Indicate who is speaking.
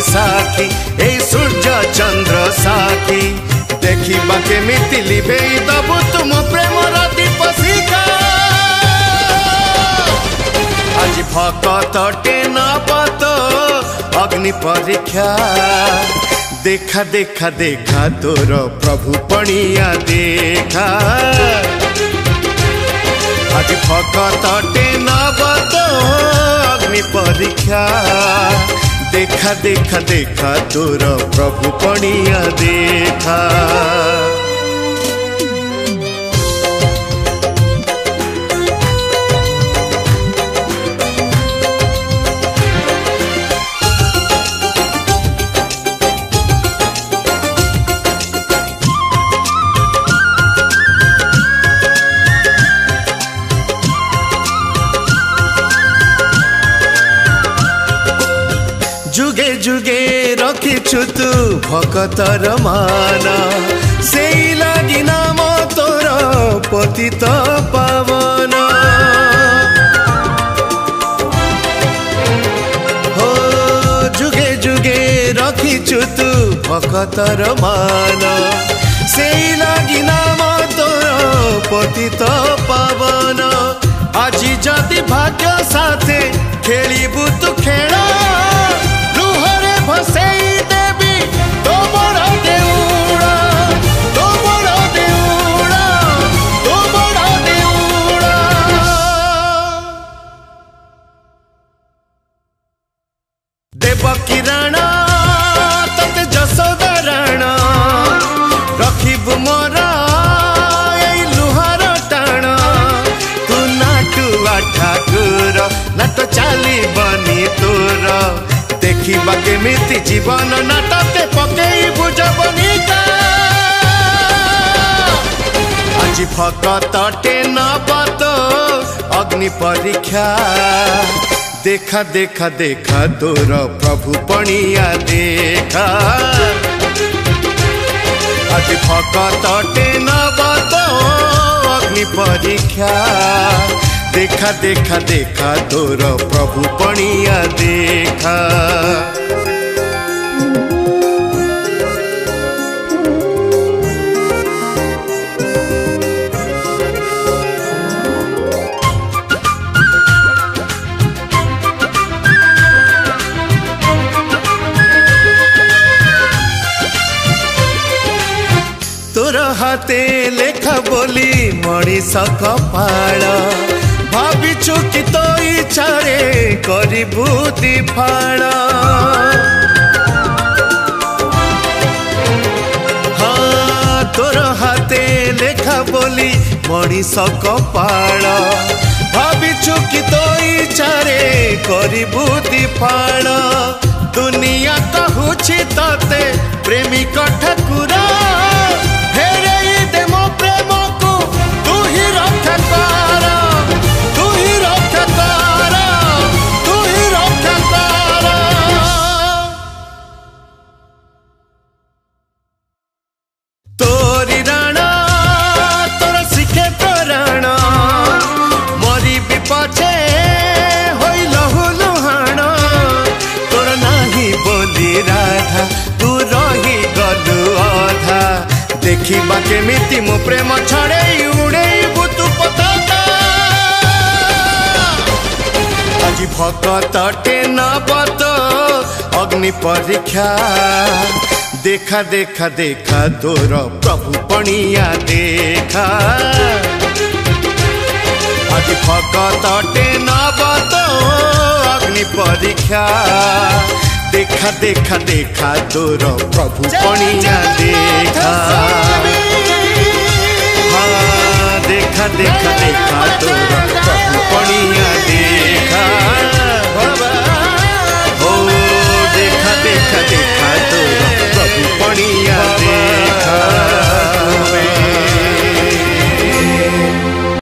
Speaker 1: साखी ए सूर्य चंद्र साखी देखा केमिति लिभे दबु तुम प्रेमर दीप शिखा आज भक्तटे नबत अग्नि परीक्षा देखा देखा देखा तोर प्रभु पणिया देखा आज भक्तटे नबत अग्नि परीक्षा देखा देखा देखा तोर प्रभु पणिया देखा जुगे जुगे रखिछु तू भक्तर मान से लगी नाम तोर पतित पावन हो जुगे जुगे रखिछु तू भक्तर मान से लगी नाम तोर पतित पावन आज जदि भाग्य साथे खेलिबु तू खेल भसई देवी तो बड़ा देउड़ा तो बड़ा देउड़ा तो बड़ा देउड़ा देवकी राणा तते जसोदा राणा रखिबु मोरा एई लुहार टाणा तू नाटुआ ठाकुर नाट चाली बनी तोर देखा केमिति जीवन नाटके पकई बुझबनिका आज भक्तटे नबत अग्नि परीक्षा देखा देखा देखा तोर प्रभु पणिया देखा आज भक्तटे नबत अग्नि परीक्षा देखा देखा देखा तोर प्रभु पणिया देखा तोर हाथे लेखा बोली मणिष कपाळ भाविछु कि तो इच्छारे करिबु दिफाण हाँ तोर हाथे लेखा बोली मणिष कपाळ भाविछु कि तो इच्छारे करिबु दिफाण दुनिया कहूछि तते प्रेमिक ठाकुर फेरई दे मो प्रेम को तू ही रक्षा कर तू ही रक्षा कर तू ही रक्षा कर तोरी राणा तोर शिखे प्राण मरी भी पछे होई लहु लुहाण तोर नाही बोली राधा तू रही गलु अधा देखा केमिति मो प्रेम छड़े उड़ेबु तू पताका आज भक्तटे नबत अग्नि परीक्षा देखा देखा देखा तोर प्रभु पणिया देखा आज भक्तटे नबत अग्नि परीक्षा देखा देखा देखा तोर प्रभु पणिया देखा हाँ देखा देखा देखा तोर